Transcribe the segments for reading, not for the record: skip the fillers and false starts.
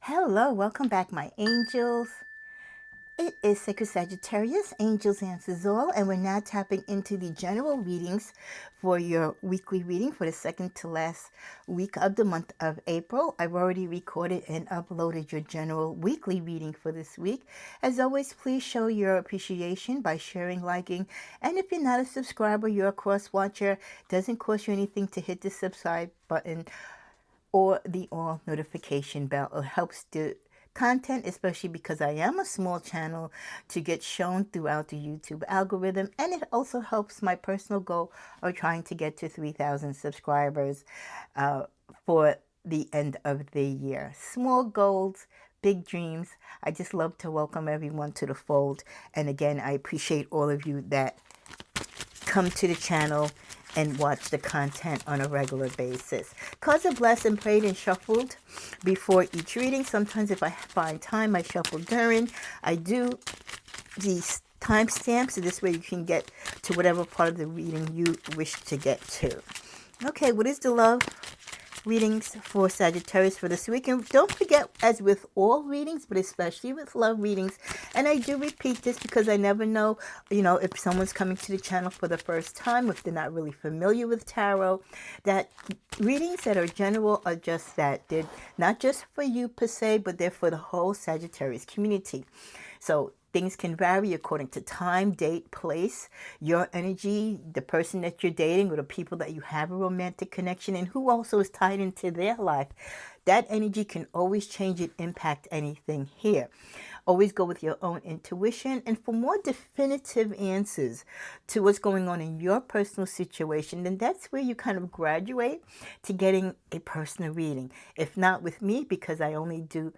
Hello, welcome back, my angels. It is Sacred Sagittarius, Angels Answers All, and we're now tapping into the general readings for your weekly reading for the second to last week of the month of April. I've already recorded and uploaded your general weekly reading for this week. As always, please show your appreciation by sharing, liking, and if you're not a subscriber, you're a cross-watcher. It doesn't cost you anything to hit the subscribe button or the all notification bell. It helps the content, especially because I am a small channel, to get shown throughout the YouTube algorithm, and it also helps my personal goal of trying to get to 3,000 subscribers for the end of the year. Small goals, big dreams. I just love to welcome everyone to the fold, and again, I appreciate all of you that come to the channel and watch the content on a regular basis. Cards are blessed and prayed and shuffled before each reading. Sometimes if I find time, I shuffle during. I do these timestamps, so this way you can get to whatever part of the reading you wish to get to. Okay, what is the love readings for Sagittarius for this week? And don't forget, as with all readings, but especially with love readings, and I do repeat this because I never know, if someone's coming to the channel for the first time, if they're not really familiar with tarot, that readings that are general are just that. They're not just for you per se, but they're for the whole Sagittarius community. So things can vary according to time, date, place, your energy, the person that you're dating, or the people that you have a romantic connection, and who also is tied into their life. That energy can always change and impact anything here. Always go with your own intuition. And for more definitive answers to what's going on in your personal situation, then that's where you kind of graduate to getting a personal reading. If not with me, because I only do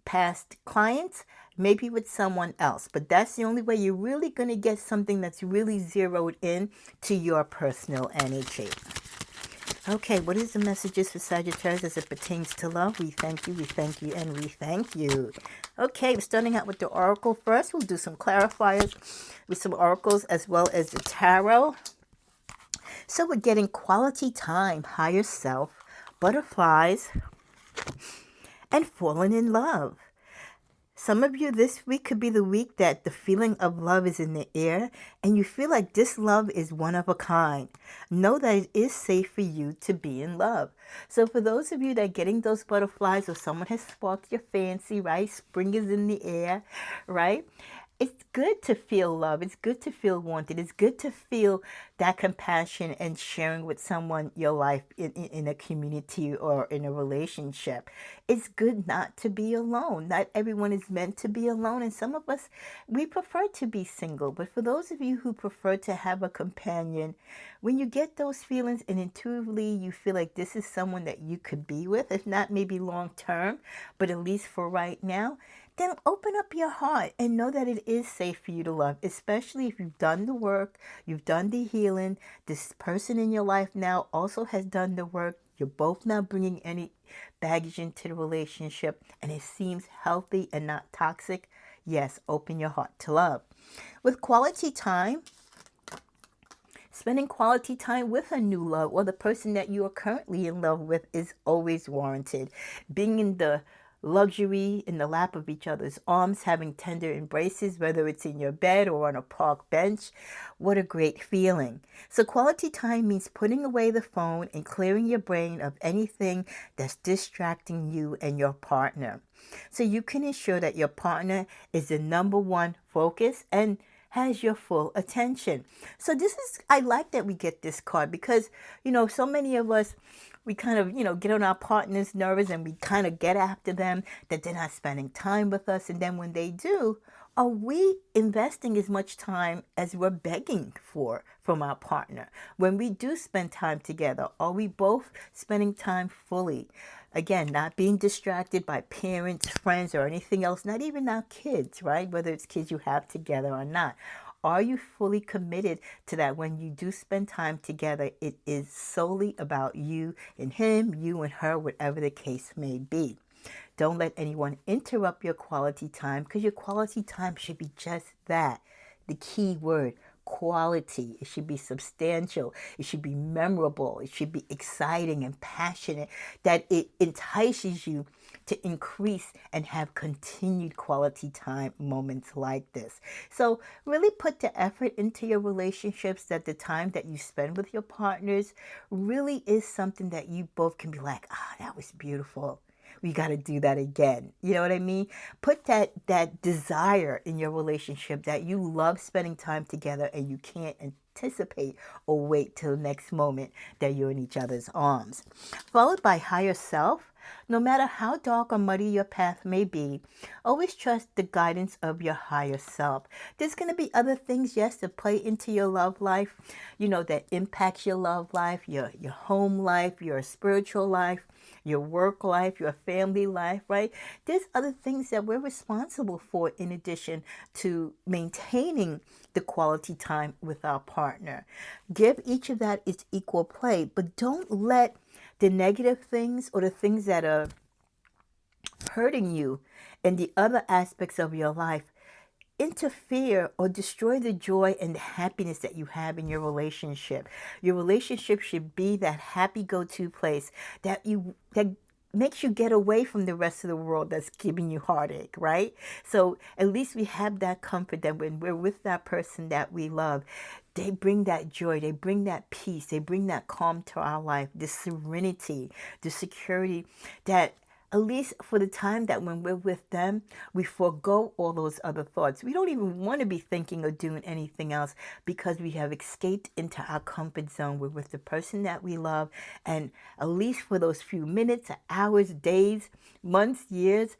past clients, maybe with someone else, but that's the only way you're really going to get something that's really zeroed in to your personal energy. Okay, what is the messages for Sagittarius as it pertains to love? We thank you, and we thank you. Okay, we're starting out with the oracle first. We'll do some clarifiers with some oracles as well as the tarot. So we're getting quality time, higher self, butterflies, and falling in love. Some of you, this week could be the week that the feeling of love is in the air and you feel like this love is one of a kind. Know that it is safe for you to be in love. So for those of you that are getting those butterflies, or someone has sparked your fancy, right? Spring is in the air, right? It's good to feel love. It's good to feel wanted. It's good to feel that compassion and sharing with someone your life in a community or in a relationship. It's good not to be alone. Not everyone is meant to be alone. And some of us, we prefer to be single. But for those of you who prefer to have a companion, when you get those feelings and intuitively you feel like this is someone that you could be with, if not maybe long term, but at least for right now, then open up your heart and know that it is safe for you to love, especially if you've done the work, you've done the healing. This person in your life now also has done the work. You're both not bringing any baggage into the relationship, and it seems healthy and not toxic. Yes, open your heart to love. With quality time, spending quality time with a new love or the person that you are currently in love with is always warranted. Being in the luxury in the lap of each other's arms, having tender embraces, whether it's in your bed or on a park bench. What a great feeling. So quality time means putting away the phone and clearing your brain of anything that's distracting you and your partner, so you can ensure that your partner is the number one focus and has your full attention. So I like that we get this card because, so many of us, we kind of, get on our partner's nerves and we kind of get after them that they're not spending time with us. And then when they do, are we investing as much time as we're begging for from our partner? When we do spend time together, are we both spending time fully? Again, not being distracted by parents, friends, or anything else, not even our kids, right? Whether it's kids you have together or not. Are you fully committed to that when you do spend time together? It is solely about you and him, you and her, whatever the case may be. Don't let anyone interrupt your quality time, because your quality time should be just that. The key word, quality. It should be substantial. It should be memorable. It should be exciting and passionate, that it entices you to increase and have continued quality time moments like this. So really put the effort into your relationships, that the time that you spend with your partners really is something that you both can be like, ah, that was beautiful. We got to do that again. You know what I mean? Put that desire in your relationship that you love spending time together and you can't anticipate or wait till the next moment that you're in each other's arms. Followed by higher self. No matter how dark or muddy your path may be, always trust the guidance of your higher self. There's going to be other things, yes, that play into your love life, that impacts your love life, your home life, your spiritual life, your work life, your family life, right? There's other things that we're responsible for in addition to maintaining the quality time with our partner. Give each of that its equal play, but don't let the negative things or the things that are hurting you in the other aspects of your life interfere or destroy the joy and the happiness that you have in your relationship. Your relationship should be that happy go-to place that makes you get away from the rest of the world that's giving you heartache, right? So at least we have that comfort that when we're with that person that we love, they bring that joy, they bring that peace, they bring that calm to our life, the serenity, the security that at least for the time that when we're with them, we forego all those other thoughts. We don't even want to be thinking or doing anything else because we have escaped into our comfort zone. We're with the person that we love. And at least for those few minutes, hours, days, months, years,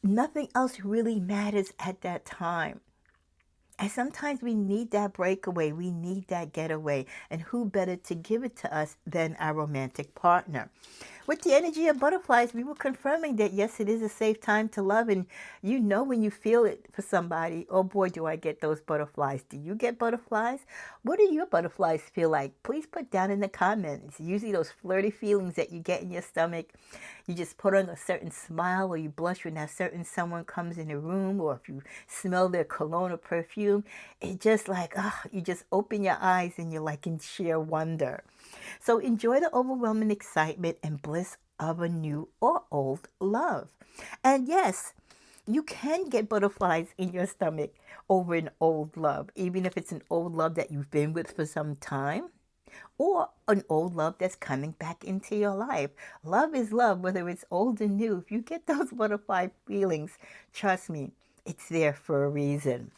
nothing else really matters at that time. And sometimes we need that breakaway. We need that getaway. And who better to give it to us than our romantic partner? With the energy of butterflies, we were confirming that, yes, it is a safe time to love. And when you feel it for somebody, oh boy, do I get those butterflies. Do you get butterflies? What do your butterflies feel like? Please put down in the comments. Usually those flirty feelings that you get in your stomach, you just put on a certain smile or you blush when that certain someone comes in the room, or if you smell their cologne or perfume, it just like, you just open your eyes and you're like in sheer wonder. So enjoy the overwhelming excitement and bliss of a new or old love. And yes, you can get butterflies in your stomach over an old love, even if it's an old love that you've been with for some time, or an old love that's coming back into your life. Love is love, whether it's old or new. If you get those butterfly feelings, trust me, it's there for a reason.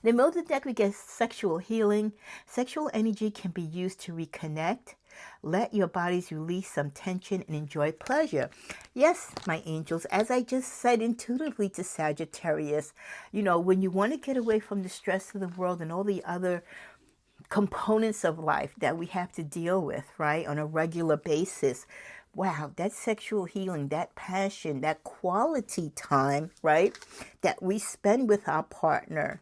In the middle of the deck, we get sexual healing. Sexual energy can be used to reconnect. Let your bodies release some tension and enjoy pleasure. Yes, my angels, as I just said intuitively to Sagittarius, when you want to get away from the stress of the world and all the other components of life that we have to deal with, right, on a regular basis. Wow, that sexual healing, that passion, that quality time, right, that we spend with our partner.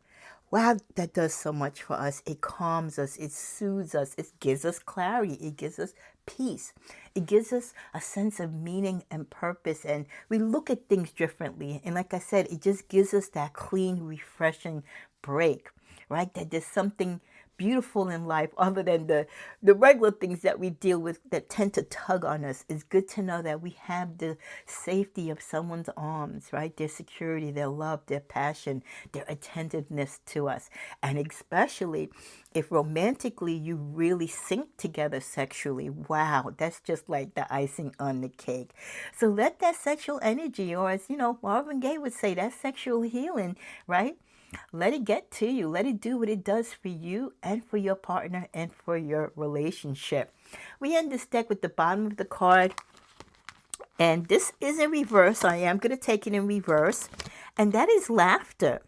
Wow, that does so much for us. It calms us, it soothes us, it gives us clarity, it gives us peace. It gives us a sense of meaning and purpose, and we look at things differently. And like I said, it just gives us that clean, refreshing break, right? That there's something beautiful in life other than the regular things that we deal with that tend to tug on us. It's good to know that we have the safety of someone's arms, right? Their security, their love, their passion, their attentiveness to us. And especially if romantically you really sync together sexually, wow, that's just like the icing on the cake. So let that sexual energy, or as Marvin Gaye would say, that sexual healing, right? Let it get to you. Let it do what it does for you and for your partner and for your relationship. We end this deck with the bottom of the card. And this is in reverse. I am going to take it in reverse. And that is laughter.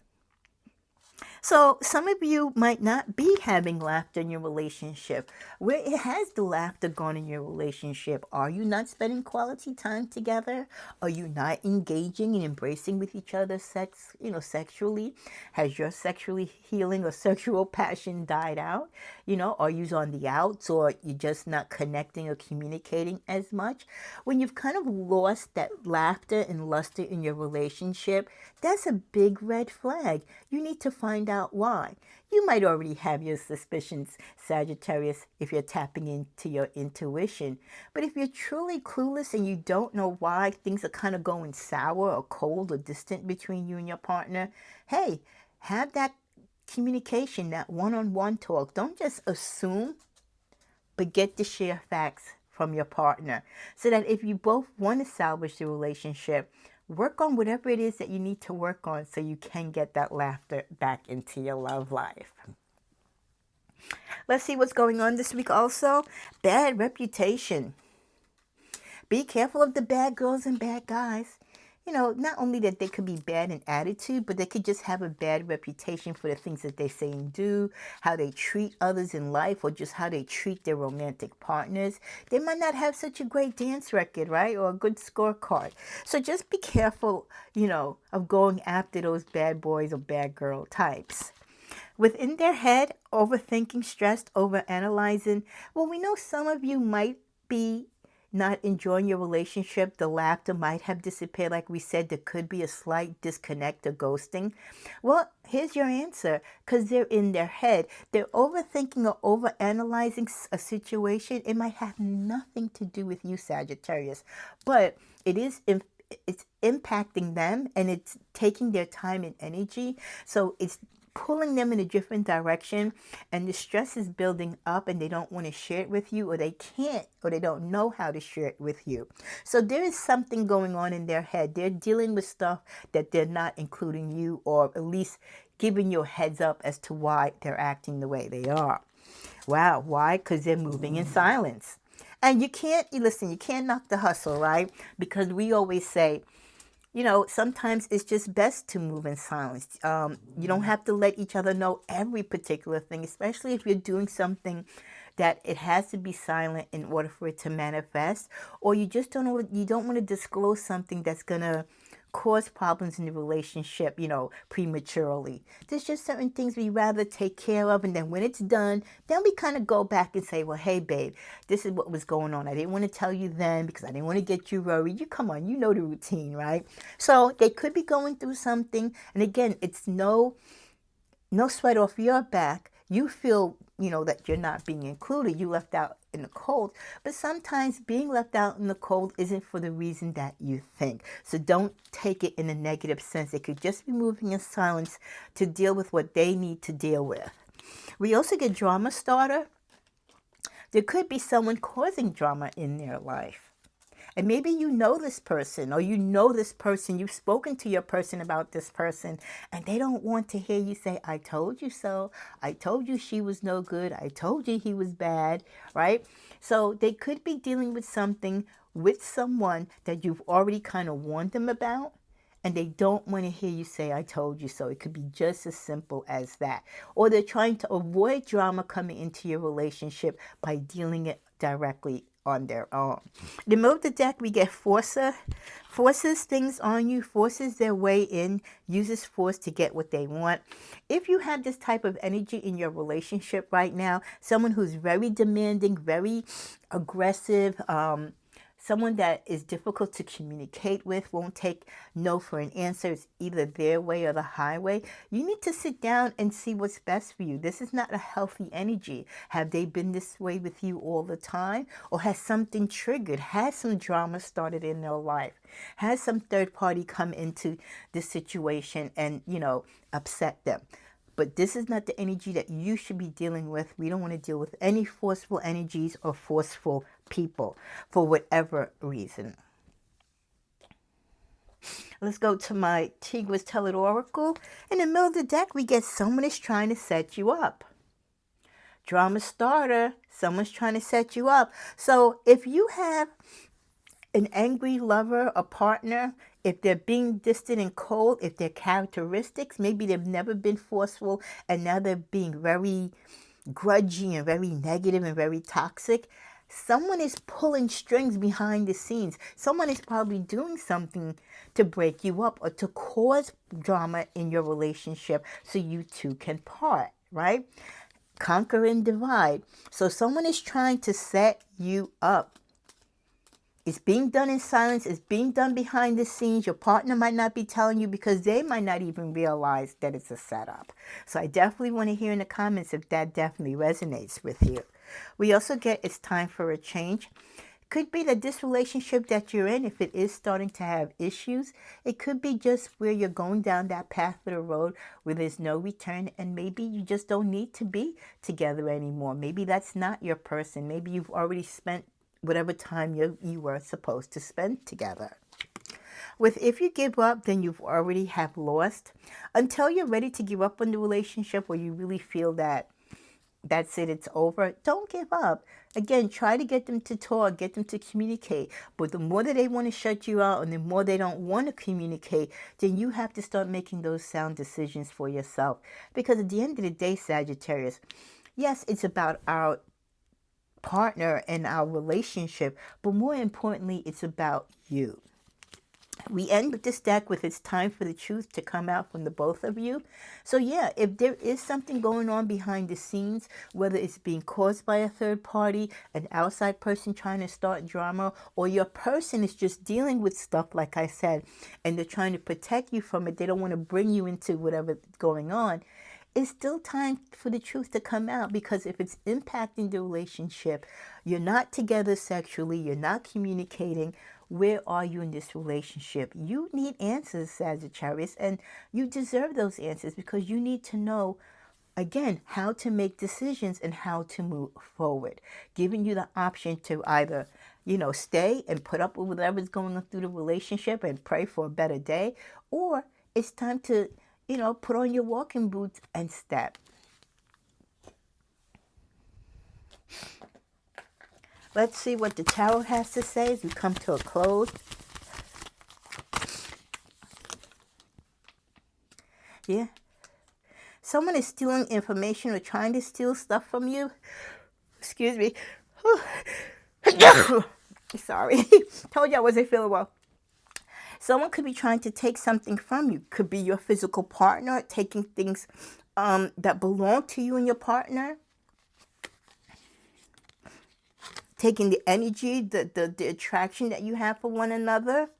So some of you might not be having laughter in your relationship. Where has the laughter gone in your relationship? Are you not spending quality time together? Are you not engaging and embracing with each other sexually? Has your sexually healing or sexual passion died out? Are you on the outs, or you're just not connecting or communicating as much? When you've kind of lost that laughter and luster in your relationship, that's a big red flag. You need to find out out why. You might already have your suspicions, Sagittarius, if you're tapping into your intuition. But if you're truly clueless and you don't know why things are kind of going sour or cold or distant between you and your partner, hey, have that communication, that one-on-one talk. Don't just assume, but get to share facts from your partner so that if you both want to salvage the relationship, work on whatever it is that you need to work on so you can get that laughter back into your love life. Let's see what's going on this week also. Bad reputation. Be careful of the bad girls and bad guys. Not only that they could be bad in attitude, but they could just have a bad reputation for the things that they say and do, how they treat others in life, or just how they treat their romantic partners. They might not have such a great dance record, right? Or a good scorecard. So just be careful, of going after those bad boys or bad girl types. Within their head, overthinking, stressed, overanalyzing. Well, we know some of you might be not enjoying your relationship. The laughter might have disappeared. Like we said, there could be a slight disconnect or ghosting. Well, here's your answer. Because they're in their head. They're overthinking or overanalyzing a situation. It might have nothing to do with you, Sagittarius. But it's impacting them, and it's taking their time and energy. So it's pulling them in a different direction, and the stress is building up, and they don't want to share it with you, or they can't, or they don't know how to share it with you. So there is something going on in their head. They're dealing with stuff that they're not including you, or at least giving you a heads up as to why they're acting the way they are. Wow, why? Because they're moving in silence. And you can't knock the hustle, right? Because we always say, sometimes it's just best to move in silence. You don't have to let each other know every particular thing, especially if you're doing something that it has to be silent in order for it to manifest, or you don't want to disclose something that's going to cause problems in the relationship, prematurely. There's just certain things we rather take care of, and then when it's done, then we kind of go back and say, well, hey, babe, this is what was going on. I didn't want to tell you then because I didn't want to get you worried. Come on, you know the routine, right? So they could be going through something, and again, it's no sweat off your back. You feel, that you're not being included. You left out in the cold. But sometimes being left out in the cold isn't for the reason that you think. So don't take it in a negative sense. It could just be moving in silence to deal with what they need to deal with. We also get drama starter. There could be someone causing drama in their life. And maybe you know this person, or you've spoken to your person about this person, and they don't want to hear you say, I told you so. I told you she was no good. I told you he was bad, right? So they could be dealing with something with someone that you've already kind of warned them about, and they don't want to hear you say, I told you so. It could be just as simple as that. Or they're trying to avoid drama coming into your relationship by dealing it directly on their own. The middle of the deck, we get forces things on you, forces their way in, uses force to get what they want. If you have this type of energy in your relationship right now, someone who's very demanding, very aggressive, someone that is difficult to communicate with, won't take no for an answer. It's either their way or the highway. You need to sit down and see what's best for you. This is not a healthy energy. Have they been this way with you all the time? Or has something triggered? Has some drama started in their life? Has some third party come into this situation and, upset them? But this is not the energy that you should be dealing with. We don't want to deal with any forceful energies or forceful people for whatever reason. Let's go to my Tigris Tell-It Oracle. In the middle of the deck, we get someone is trying to set you up. Drama starter, someone's trying to set you up. So if you have an angry lover, a partner, if they're being distant and cold, if their characteristics, maybe they've never been forceful and now they're being very grudgy and very negative and very toxic, someone is pulling strings behind the scenes. Someone is probably doing something to break you up or to cause drama in your relationship so you two can part, right? Conquer and divide. So someone is trying to set you up. It's being done in silence. It's being done behind the scenes. Your partner might not be telling you because they might not even realize that it's a setup. So I definitely want to hear in the comments if that definitely resonates with you. We also get it's time for a change. Could be that this relationship that you're in, if it is starting to have issues, it could be just where you're going down that path of the road where there's no return, and maybe you just don't need to be together anymore. Maybe that's not your person. Maybe you've already spent whatever time you were supposed to spend together. With if you give up, then you've already have lost. Until you're ready to give up on the relationship or you really feel that that's it, it's over, don't give up. Again, try to get them to talk, get them to communicate. But the more that they want to shut you out and the more they don't want to communicate, then you have to start making those sound decisions for yourself. Because at the end of the day, Sagittarius, yes, it's about our partner and our relationship, but more importantly, it's about you. We end with this deck with it's time for the truth to come out from the both of you. So yeah, if there is something going on behind the scenes, whether it's being caused by a third party, an outside person trying to start drama, or your person is just dealing with stuff, like I said, and they're trying to protect you from it, they don't want to bring you into whatever's going on, it's still time for the truth to come out, because if it's impacting the relationship, you're not together sexually, you're not communicating, where are you in this relationship? You need answers, Sagittarius, and you deserve those answers because you need to know, again, how to make decisions and how to move forward, giving you the option to either, stay and put up with whatever's going on through the relationship and pray for a better day, or it's time to put on your walking boots and step. Let's see what the tarot has to say as we come to a close. Yeah. Someone is stealing information or trying to steal stuff from you. Excuse me. Sorry. Told you I wasn't feeling well. Someone could be trying to take something from you. Could be your physical partner taking things that belong to you and your partner. Taking the energy, the attraction that you have for one another.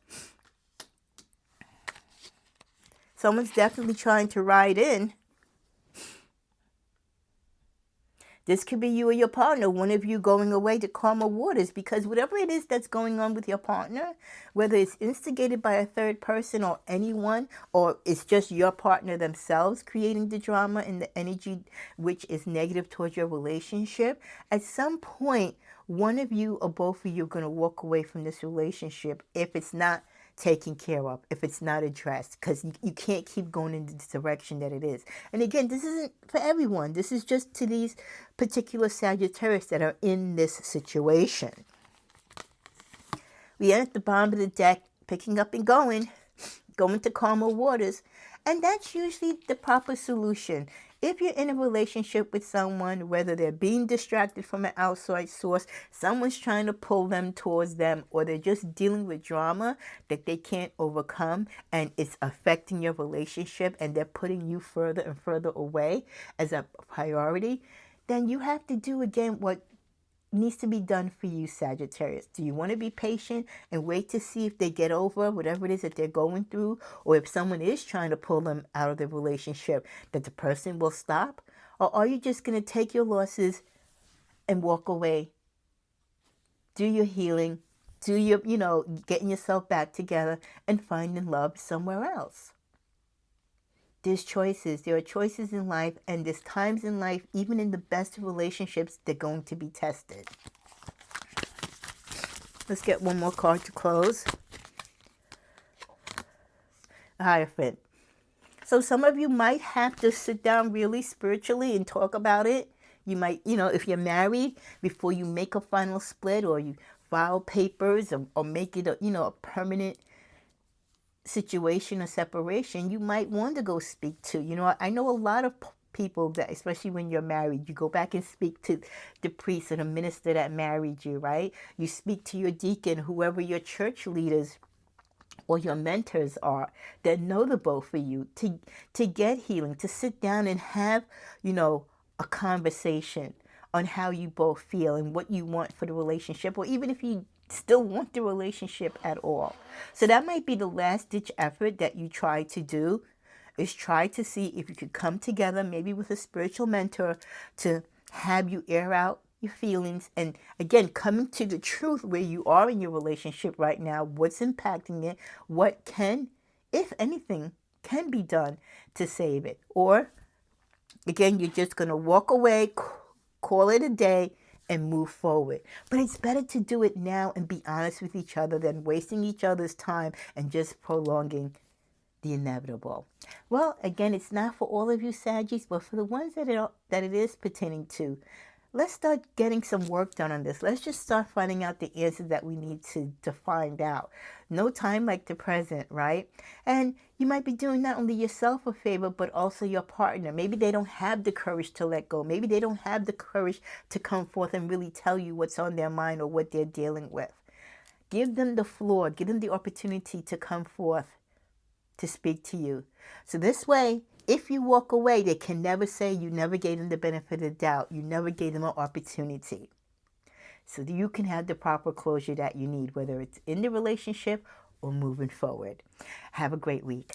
Someone's definitely trying to ride in. This could be you or your partner, one of you going away to calmer waters, because whatever it is that's going on with your partner, whether it's instigated by a third person or anyone, or it's just your partner themselves creating the drama and the energy which is negative towards your relationship, at some point, one of you or both of you are going to walk away from this relationship if it's not taken care of, if it's not addressed, because you can't keep going in the direction that it is. And again, this isn't for everyone. This is just to these particular Sagittarius that are in this situation. We end at the bottom of the deck, picking up and going to calmer waters. And that's usually the proper solution. If you're in a relationship with someone, whether they're being distracted from an outside source, someone's trying to pull them towards them, or they're just dealing with drama that they can't overcome and it's affecting your relationship and they're putting you further and further away as a priority, then you have to do again what needs to be done for you, Sagittarius. Do you want to be patient and wait to see if they get over whatever it is that they're going through, or if someone is trying to pull them out of the relationship, that the person will stop? Or are you just going to take your losses and walk away, do your healing, do your, getting yourself back together and finding love somewhere else? There's choices. There are choices in life, and there's times in life, even in the best of relationships, they're going to be tested. Let's get one more card to close. Hierophant. So some of you might have to sit down really spiritually and talk about it. You might, if you're married, before you make a final split or you file papers or make it a permanent situation or separation, you might want to go speak to, I know a lot of people that, especially when you're married, you go back and speak to the priest or the minister that married you, right? You speak to your deacon, whoever your church leaders or your mentors are that know the both of you, to get healing, to sit down and have, a conversation on how you both feel and what you want for the relationship. Or even if you still want the relationship at all. So that might be the last ditch effort that you try to do, is try to see if you could come together, maybe with a spiritual mentor, to have you air out your feelings. And again, coming to the truth where you are in your relationship right now, what's impacting it, what can, if anything, can be done to save it. Or again, you're just going to walk away, call it a day, and move forward. But it's better to do it now and be honest with each other than wasting each other's time and just prolonging the inevitable. Well, again, it's not for all of you Saggies, but for the ones that it is pertaining to, let's start getting some work done on this. Let's just start finding out the answers that we need to find out. No time like the present, right? And you might be doing not only yourself a favor, but also your partner. Maybe they don't have the courage to let go. Maybe they don't have the courage to come forth and really tell you what's on their mind or what they're dealing with. Give them the floor. Give them the opportunity to come forth to speak to you. So this way, if you walk away, they can never say you never gave them the benefit of the doubt. You never gave them an opportunity. So that you can have the proper closure that you need, whether it's in the relationship or moving forward. Have a great week.